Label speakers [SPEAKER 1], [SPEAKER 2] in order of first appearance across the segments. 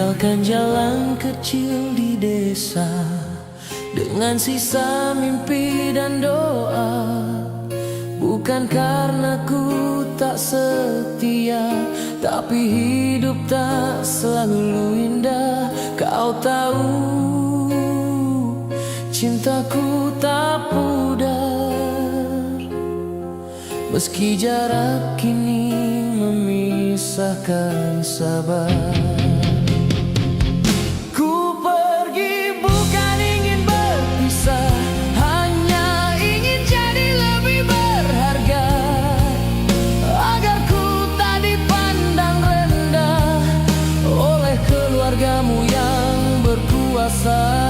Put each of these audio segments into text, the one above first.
[SPEAKER 1] Tinggalkan jalan kecil di desa dengan sisa mimpi dan doa. Bukan karena ku tak setia, tapi hidup tak selalu indah. Kau tahu cintaku tak pudar, meski jarak kini memisahkan sabar. Keluargamu yang berkuasa,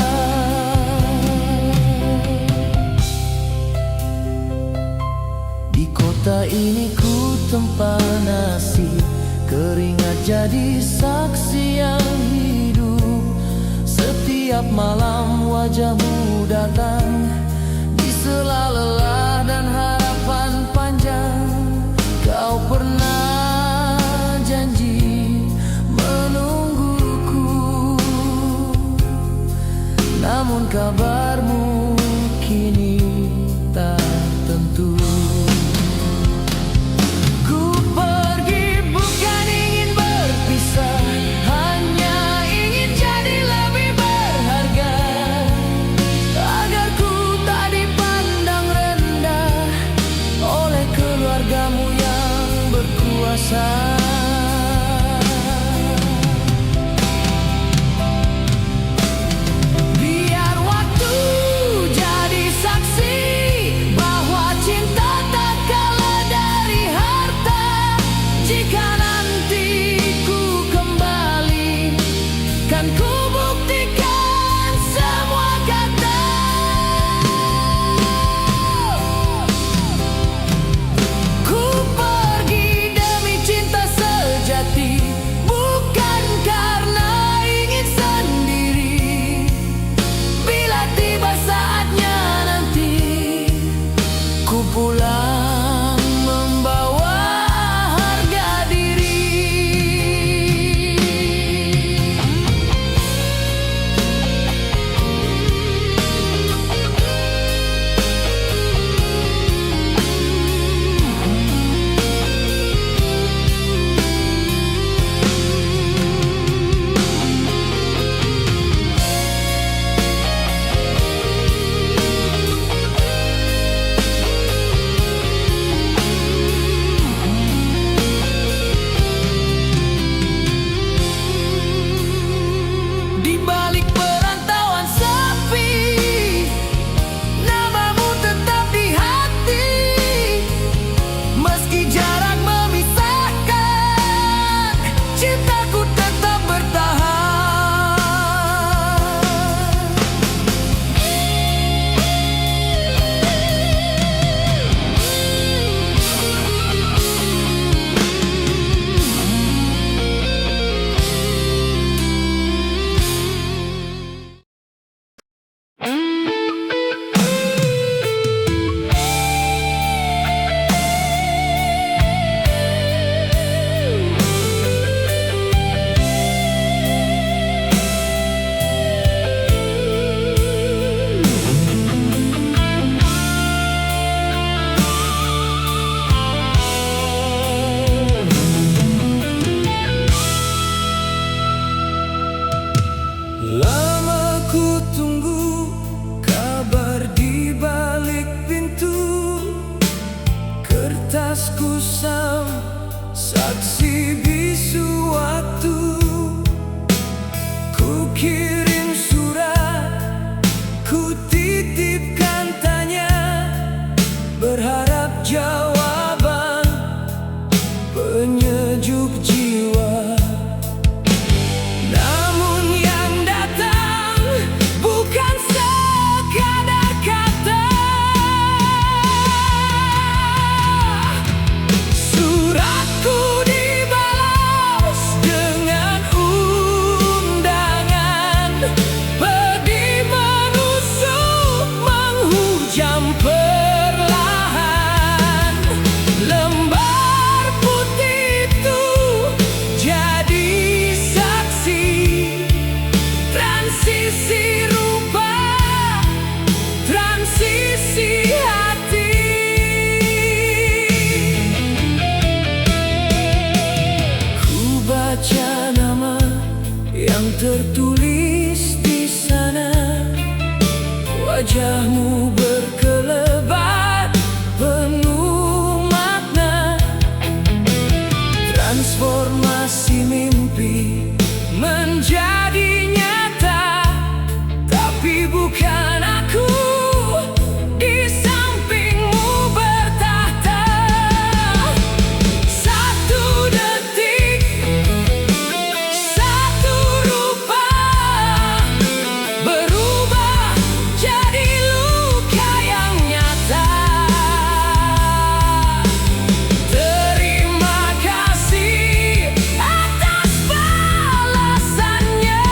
[SPEAKER 1] di kota ini ku tempa nasib, keringat jadi saksi yang hidup. Setiap malam wajahmu datang, di sela lelah dan harapan panjang. Kau pernah janji namun kabarmu kini tak tentu. Ku pergi bukan ingin berpisah, hanya ingin jadi lebih berharga, agar isi hati. Ku baca nama yang tertulis di sana, wajahmu berkelebat penuh makna. Transformasi mimpi menjadi nyata, tapi bukan aku di sampingmu bertahta. Satu detik, satu rupa, berubah jadi luka yang nyata. Terima kasih atas balasannya.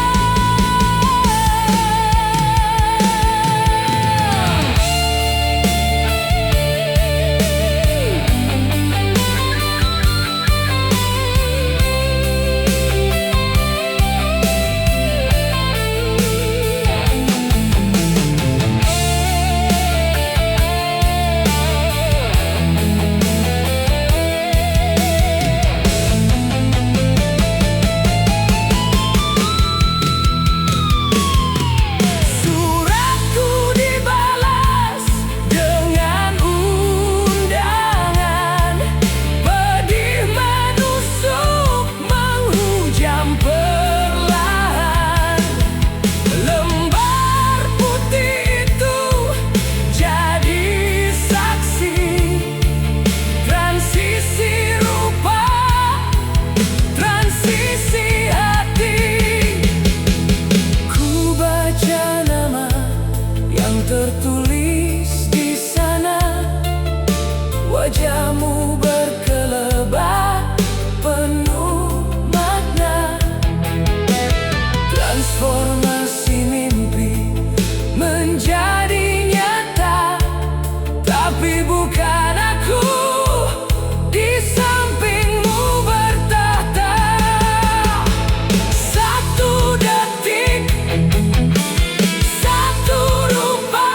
[SPEAKER 1] Suratku dibalas dengan undangan, pedih menusuk menghujam perlahan. Lembar putih itu jadi saksi, transisi rupa, transisi hati. Ku baca nama yang tertulis di sana, wajahmu berkelebat penuh makna. Transformasi mimpi menjadi nyata, tapi bukan aku di sampingmu bertahta. Satu detik, satu rupa,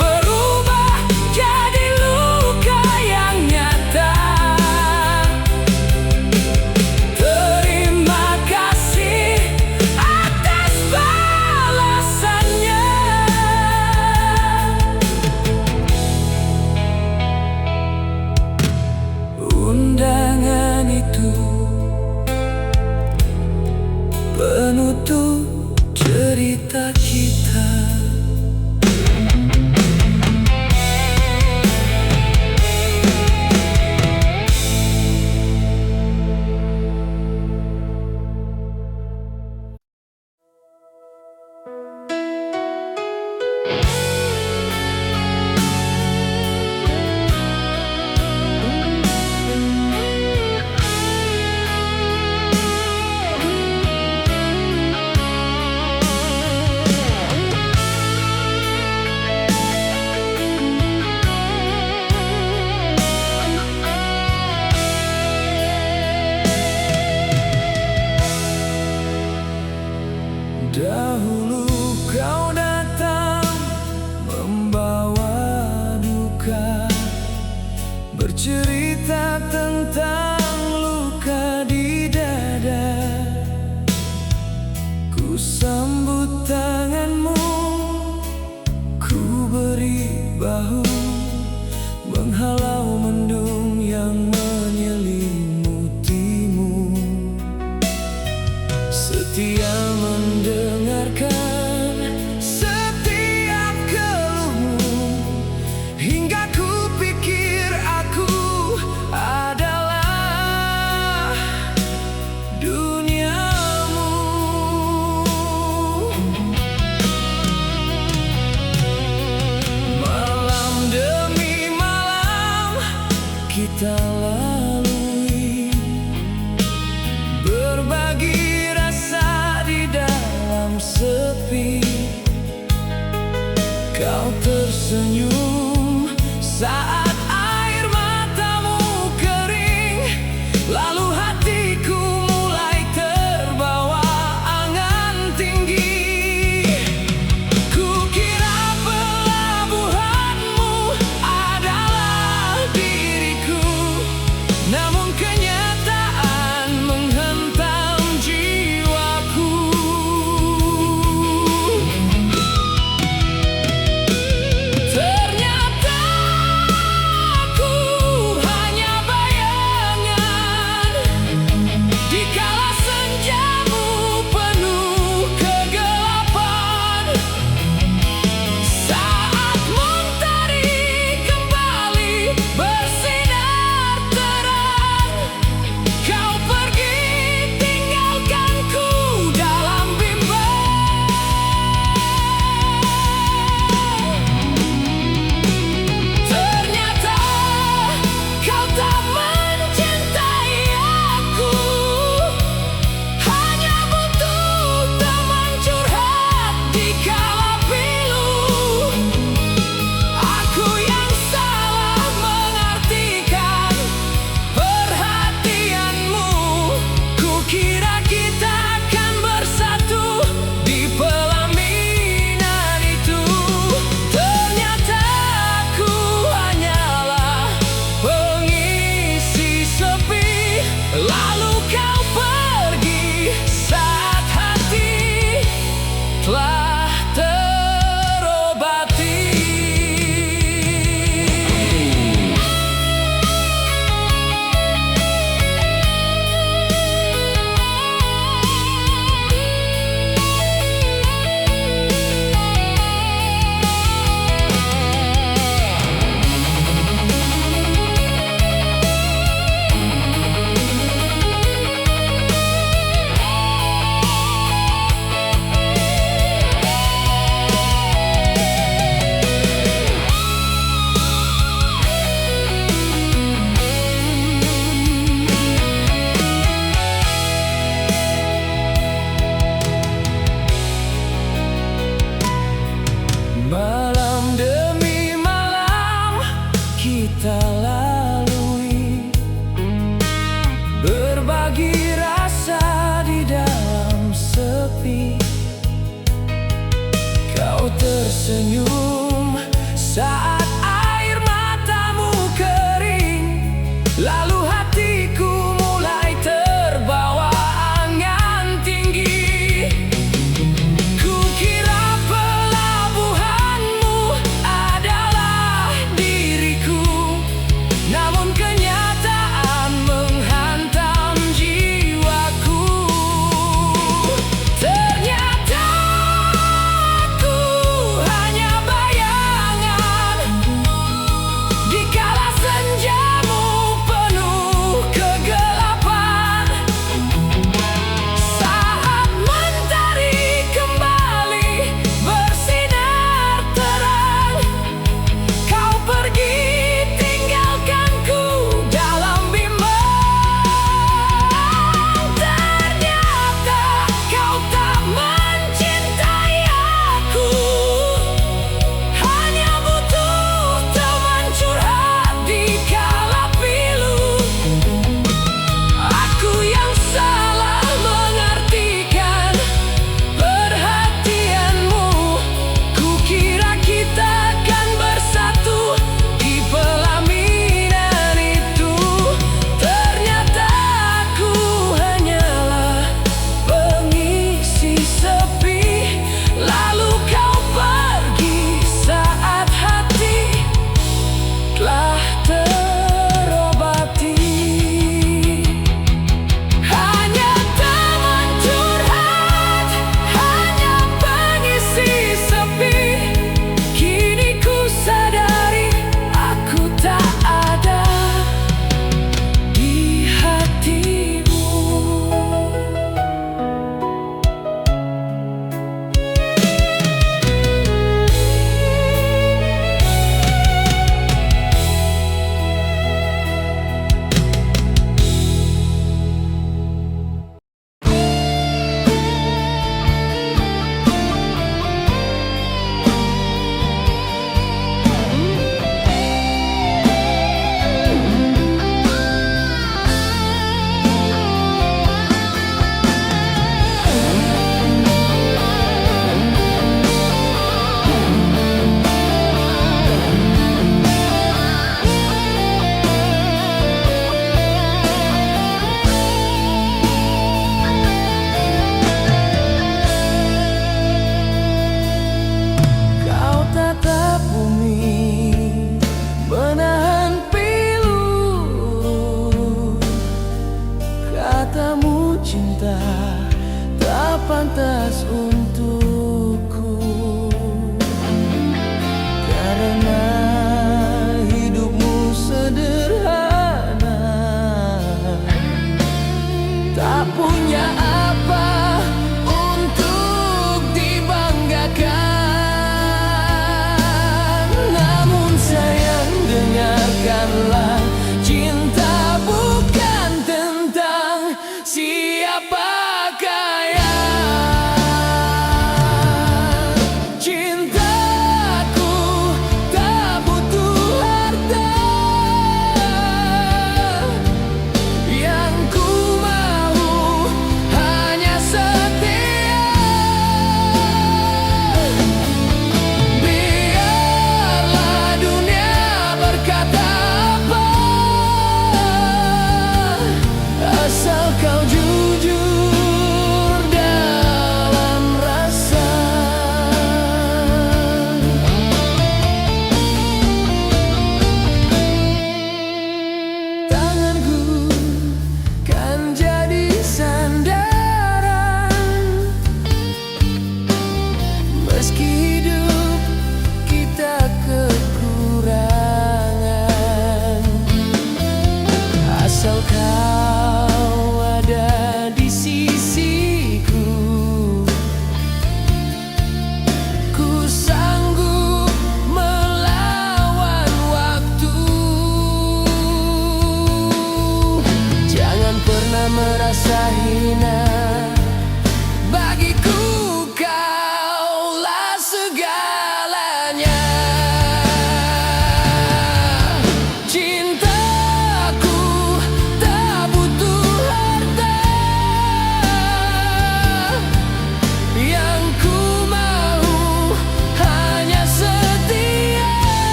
[SPEAKER 1] berubah jadi luka yang nyata. Terima kasih atas balasannya. Undangan itu penutup cerita kita. Dahulu kau datang membawa duka, bercerita tentang luka di dada. Ku sambut tanganmu, ku beri bahu, menghalau mendung yang menyelimutimu. Setia mendengarkan setiap keluhmu, hingga ku pikir aku adalah duniamu. Malam demi malam kita lalui, berbagi rasa di dalam sepi. Kau tersenyum saat air matamu kering, lalu hatiku mulai terbawa angan tinggi. Kukira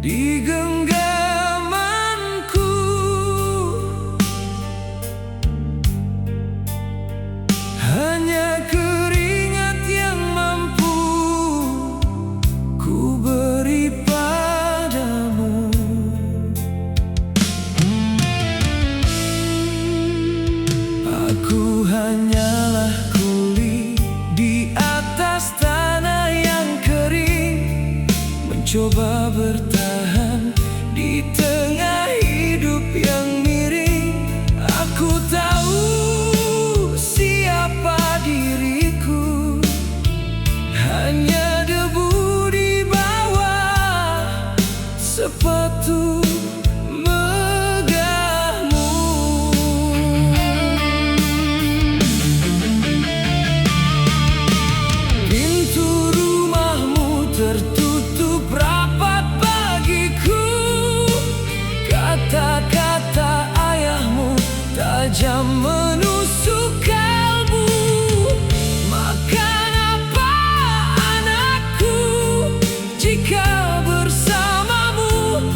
[SPEAKER 1] di genggamanku. Hanya keringat yang mampu ku beri padamu. Aku hanyalah kuli di atas tanah yang kering, mencoba bertahan di tengah hidup yang miring. Aku tahu siapa diriku, hanya debu di bawah sepatu megahmu. Pintu rumahmu tertutup rapat bagiku, kata-kata ayahmu tajam menusuk kalbu. Makan apa anakku jika bersamamu?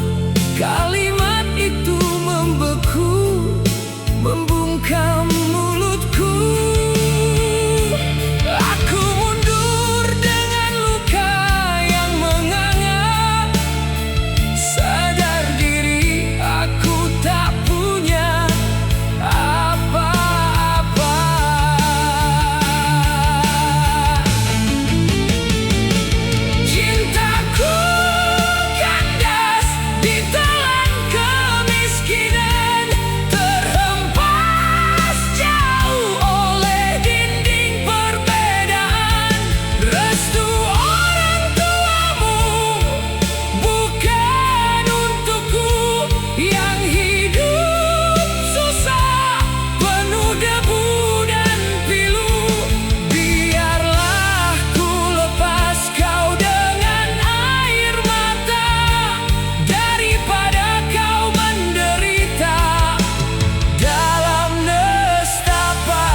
[SPEAKER 1] Kalimat itu membeku, membungkam mulutku. Aku mundur dengan luka yang menganga, sadar diri aku tak punya apa-apa. Cintaku kandas ditelan kemiskinan, terhempas jauh oleh dinding perbedaan. Restu orang tuamu bukan untukku, yang hidup susah penuh debu dan pilu. Biarlah ku lepas kau dengan air mata, daripada kau menderita dalam nestapa.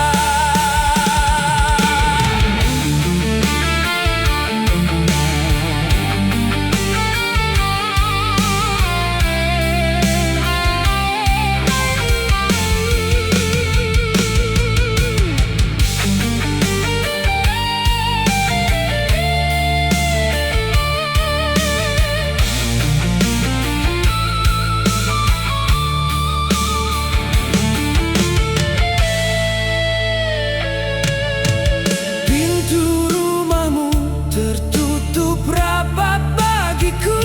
[SPEAKER 1] Pintu rumahmu tertutup rapat bagiku,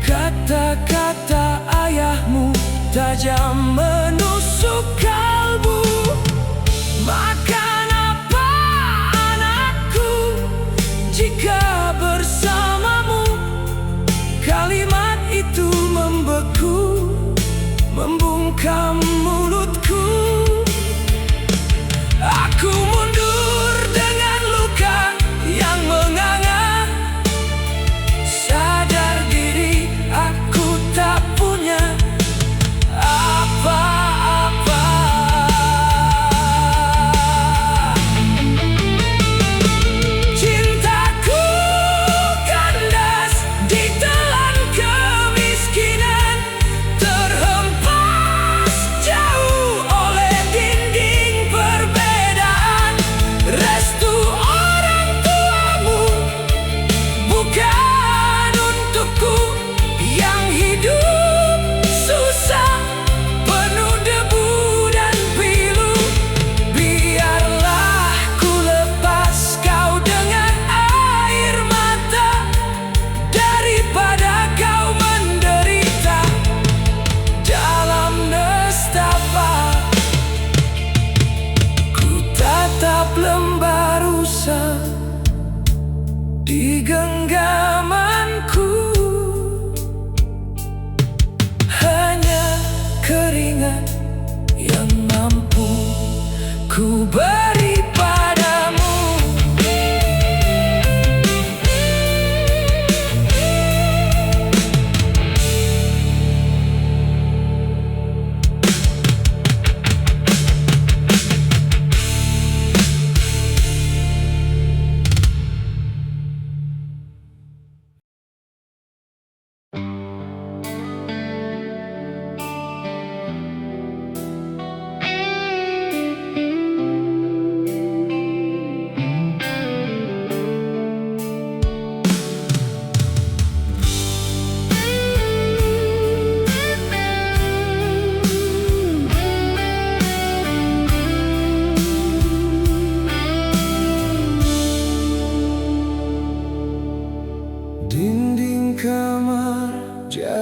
[SPEAKER 1] kata-kata ayahmu tajam menusuk kalbu. Makan apa anakku jika bersamamu? Kalimat itu membeku, membungkam mulutku. Aku mundur dengan luka yang menganga, sadar diri aku tak punya apa-apa. Cintaku kandas ditelan kemiskinan, terhempas jauh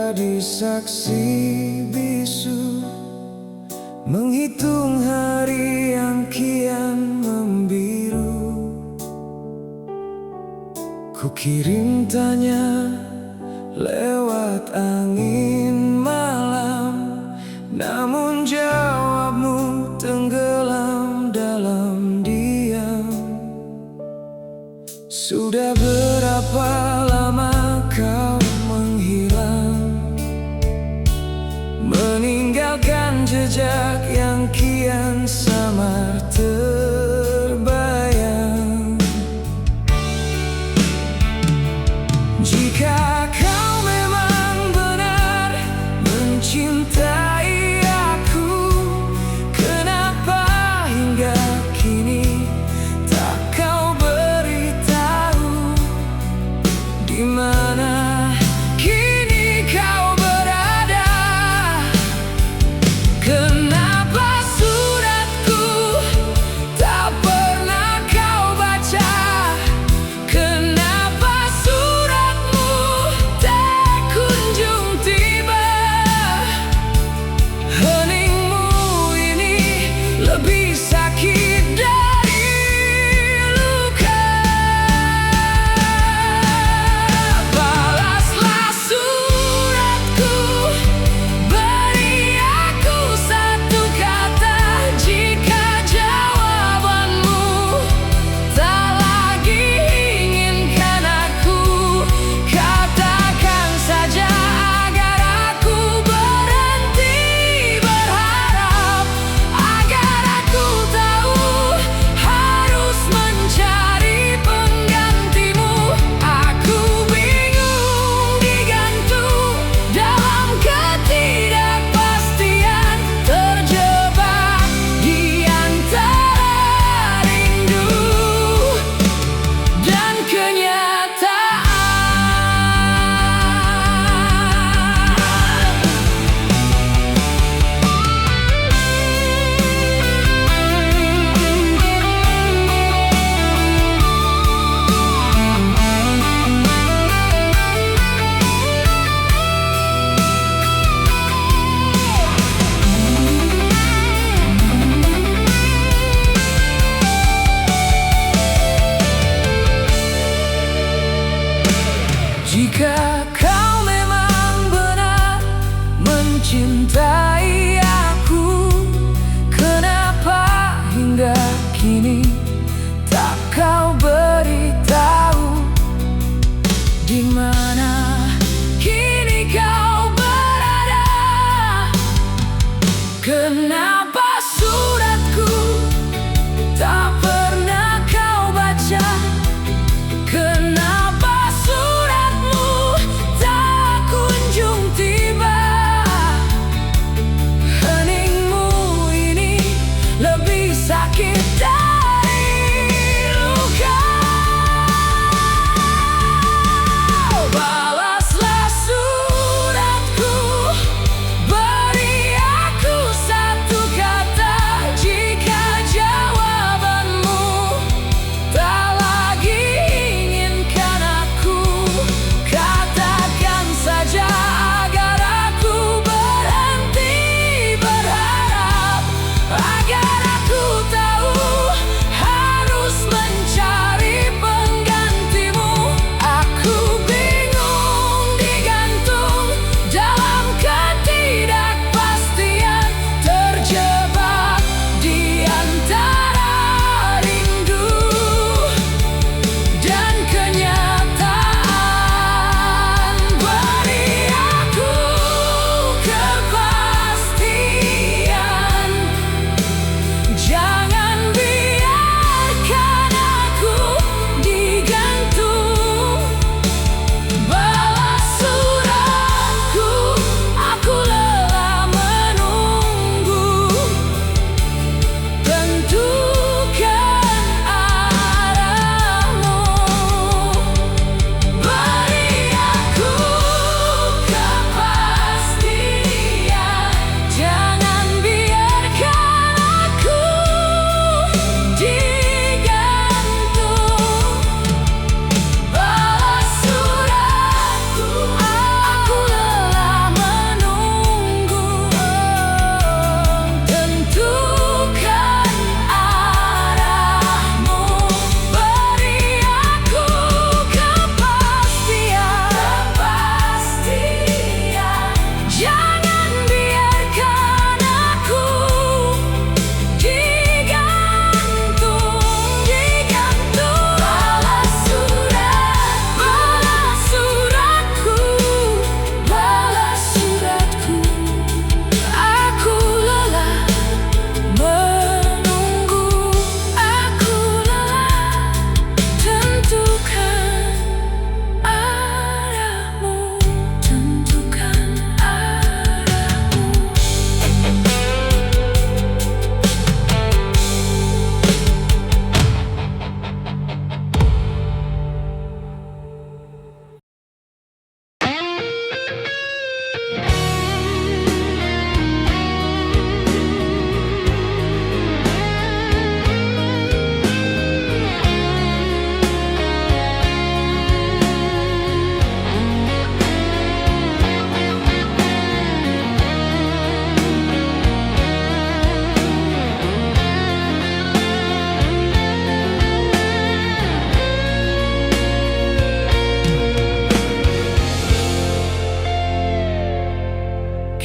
[SPEAKER 1] menjadi saksi bisu, menghitung hari yang kian membiru. Ku kirim tanya lewat angin malam, namun jawabmu tenggelam dalam diam. Sudah berapa lama kau menghilang, meninggalkan jejak yang kian samar terbayang. Jika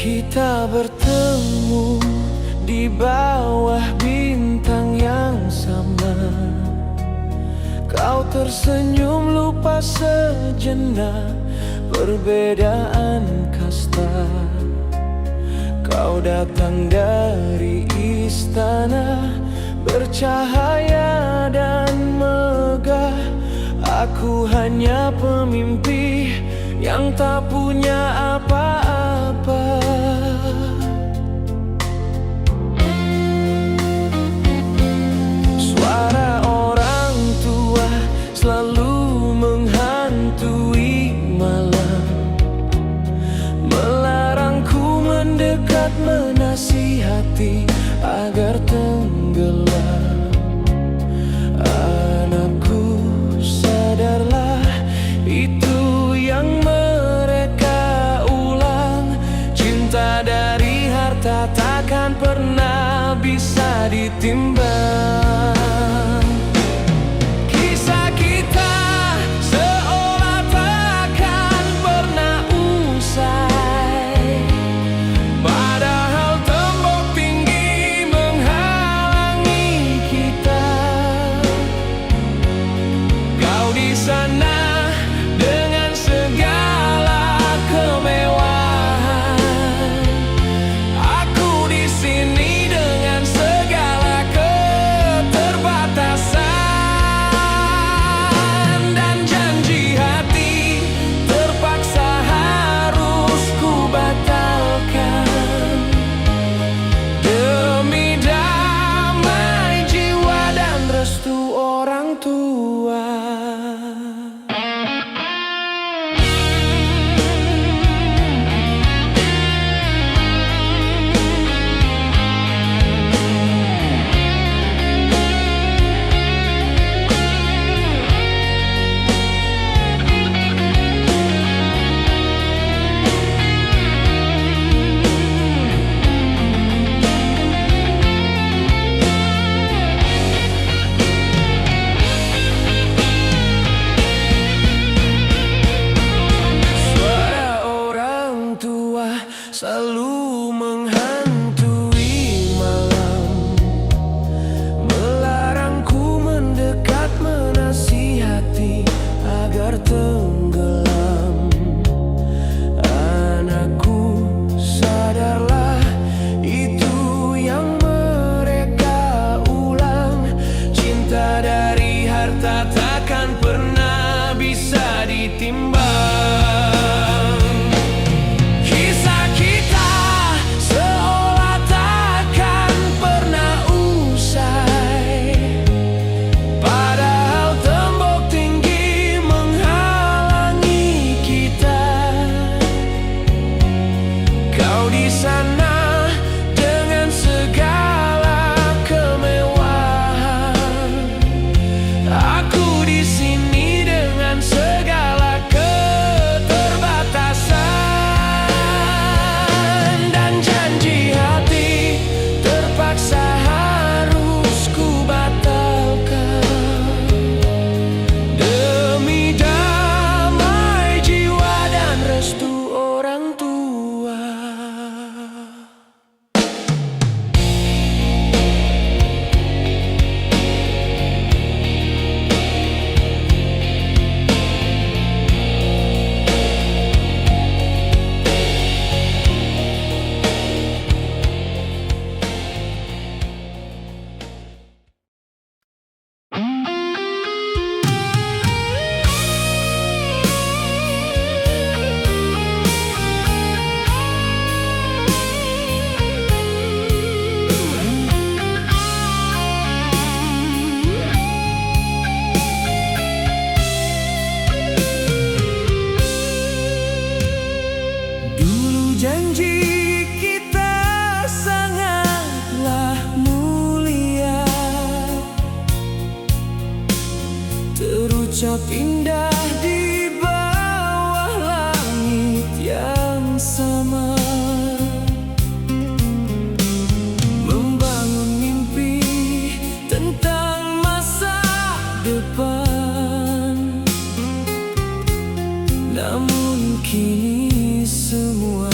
[SPEAKER 1] kita bertemu di bawah bintang yang sama. Kau tersenyum lupa sejenak perbedaan kasta. Kau datang dari istana bercahaya dan megah. Aku hanya pemimpi yang tak punya apa-apa. Suara orang tua selalu menghantui malam, melarangku mendekat, menasihati agar tenggelam. Anakku, sadarlah, itu yang mereka ulang. Cinta dari harta takkan pernah bisa ditimbang. Kisah kita seolah takkan pernah usai, padahal tembok tinggi menghalangi kita. Kau di sana dengan segala kemewahan, aku di sini dengan segala keterbatasan. Dan janji hati terpaksa harus ku batalkan demi damai jiwa dan restu orang tua. Selalu menghantui malam, melarangku mendekat, menasihati agar tenggelam. Anakku, sadarlah, itu yang mereka ulang. Cinta dari harta takkan pernah bisa ditimbang. Kau di sana dengan segala kemewahan, aku di sini dengan segala keterbatasan. Dan janji hati terpaksa harus ku batalkan demi damai jiwa dan restu orang tua. Janji kita sangatlah mulia, terucap indah di bawah langit yang sama. Membangun mimpi tentang masa depan, namun kini semua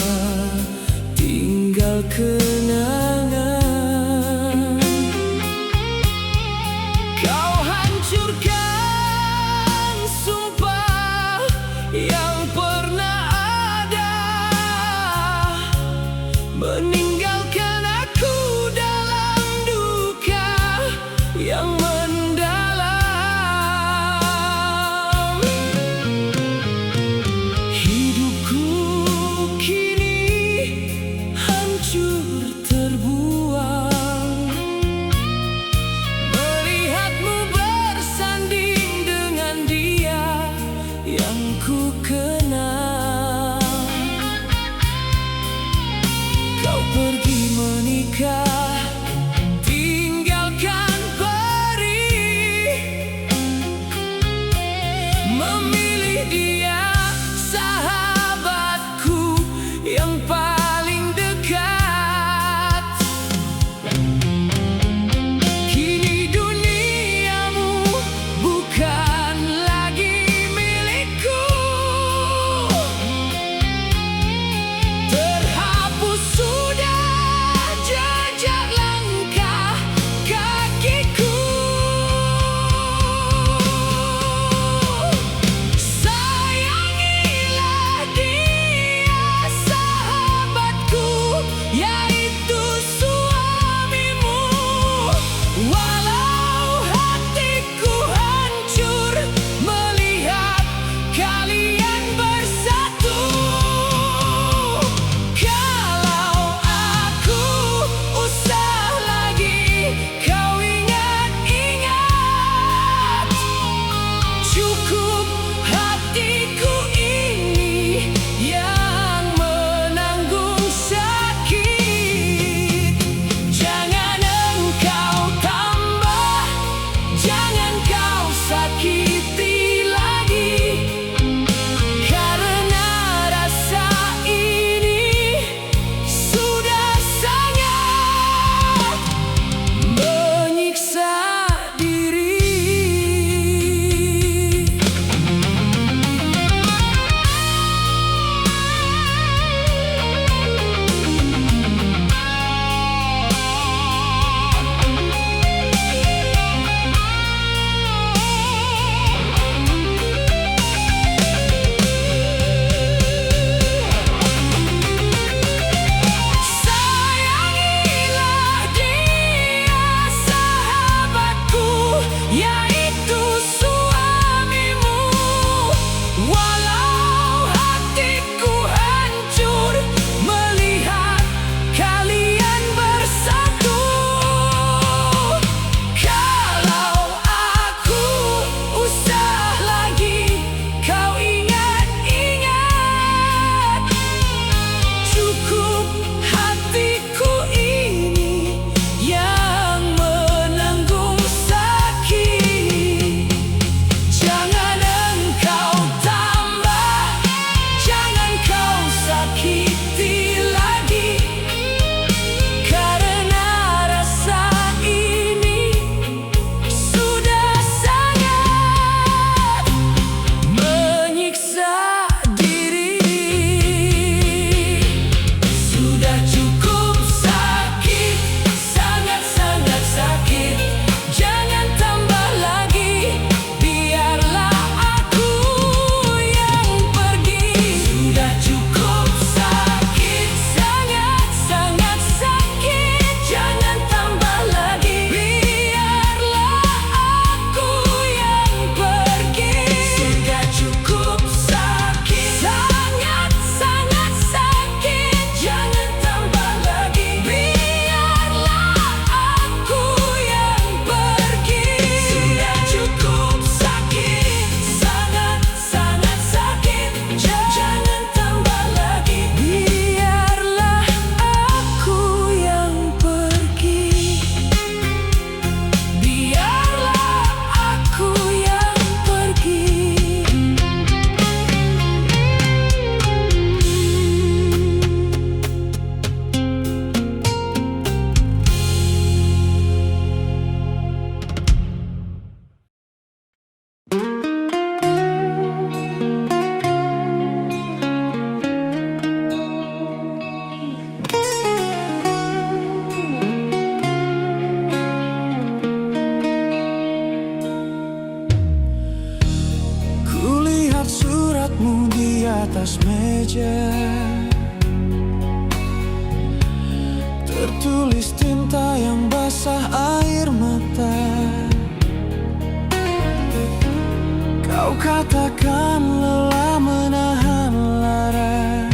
[SPEAKER 1] ada, tertulis tinta yang basah air mata. Kau katakan lelah menahan lara,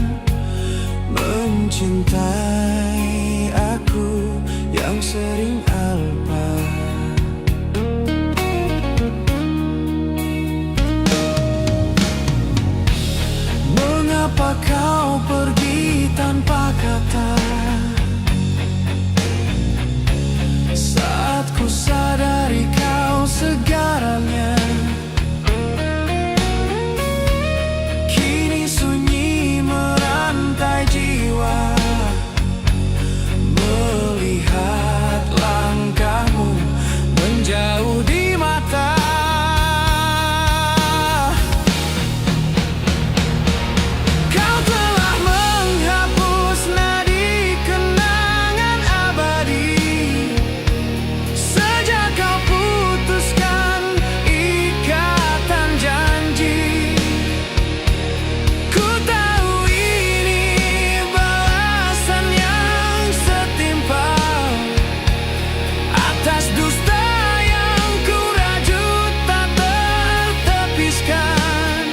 [SPEAKER 1] mencintai aku yang sering alpa. Mengapa kau pergi tanpa kata? Saat ku sadari kau segaranya, kini sunyi merantai jiwa. Melihat langkahmu menjauh di mata, kau telah menghapus nadi kenangan abadi. Sejak kau putuskan ikatan janji, ku tahu ini balasan yang setimpal atas dusta yang ku rajut tak tertepiskan.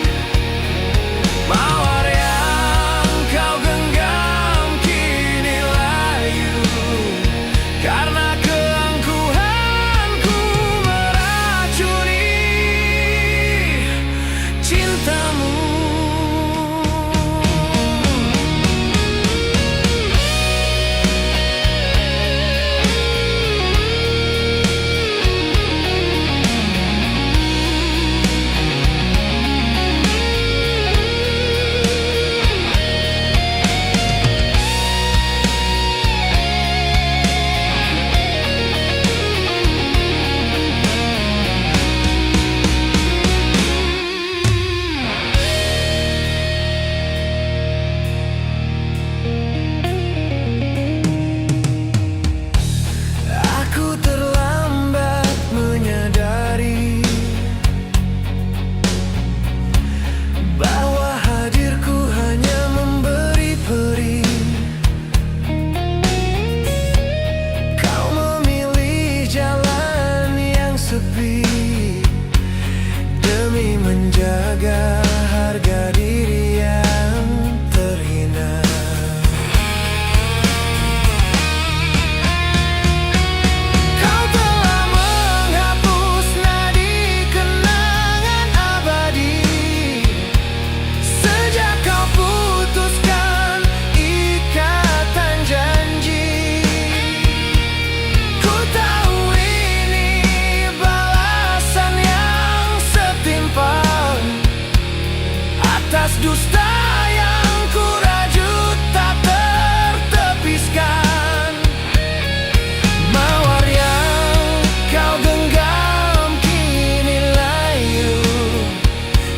[SPEAKER 1] Mawar yang kau genggam kini layu, karena keangkuhanku meracuni cintamu. Aku terlambat menyadari bahwa hadirku hanya memberi perih. Kau memilih jalan yang sepi demi menjaga harga diri yang terhina. Kau telah menghapus nadi kenangan abadi. Sejak kau putuskan ikatan janji, ku tahu ini balasan yang setimpal atas dusta yang ku rajut tak tertepiskan. Mawar yang kau genggam kini layu,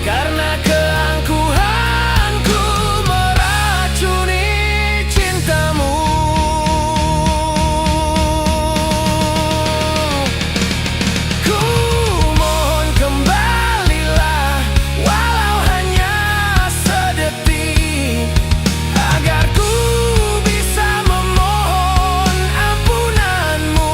[SPEAKER 1] karena keangkuhanku meracuni cintamu. Ku mohon kembalilah, walau hanya sedetik, agar ku bisa memohon ampunanmu.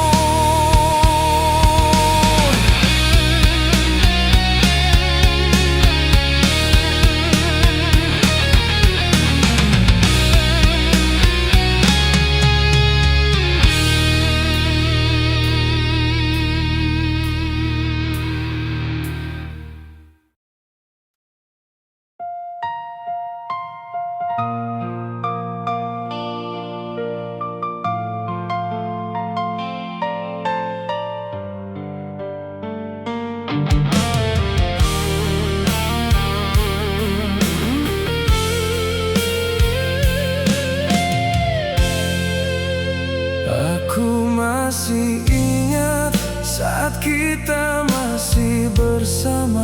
[SPEAKER 1] Aku masih ingat saat kita masih bersama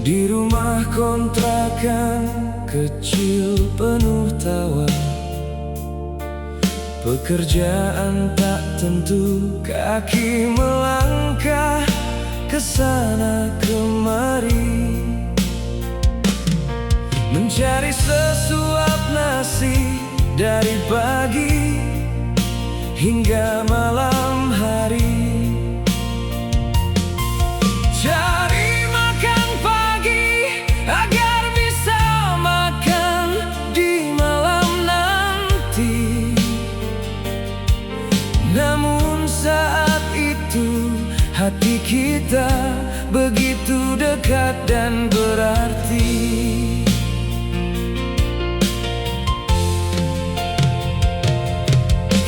[SPEAKER 1] di rumah kontrakan kecil penuh tawa. Pekerjaan tak tentu, kaki melangkah kesana kemari. mencari sesuap nasi dari pagi hingga malam hari. Cari makan pagi agar bisa makan di malam nanti. Namun saat itu hati kita begitu dekat dan berarti.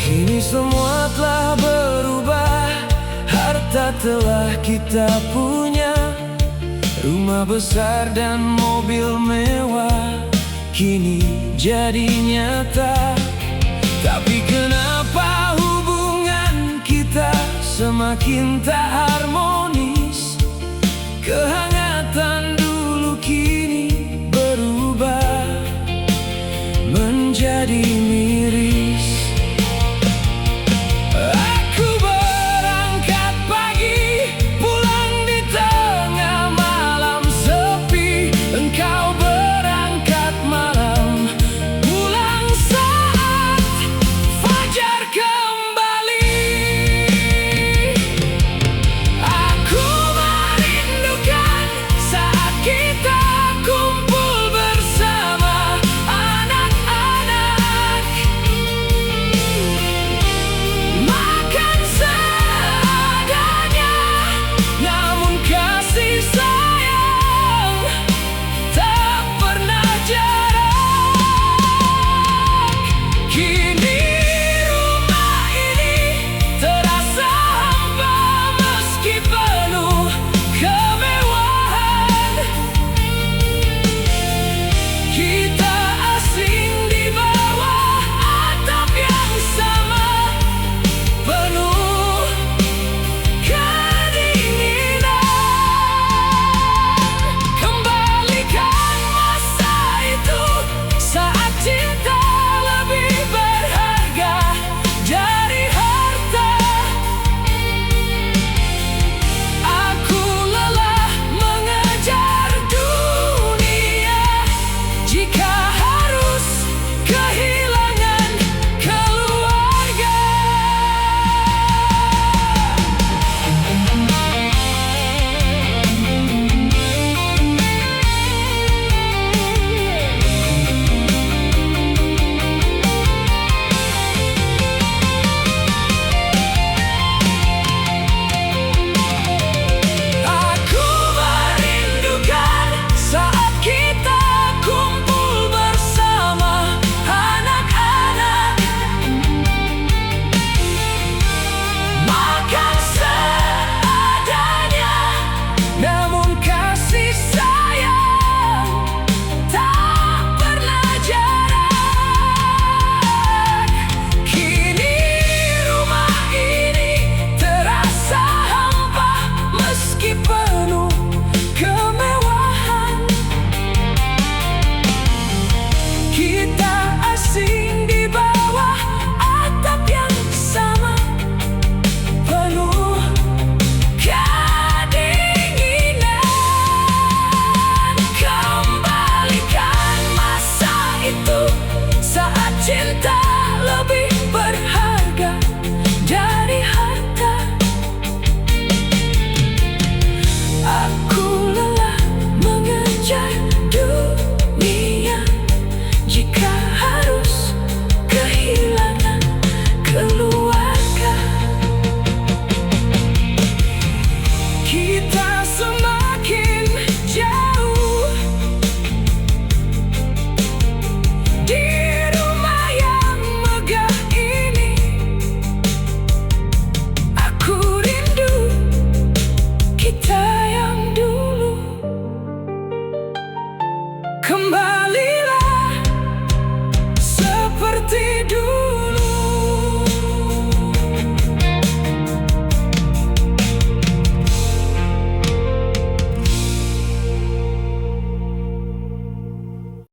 [SPEAKER 1] Kini semua telah berubah, harta telah kita punya, rumah besar dan mobil mewah kini jadi nyata. Tapi kenapa hubungan kita semakin tak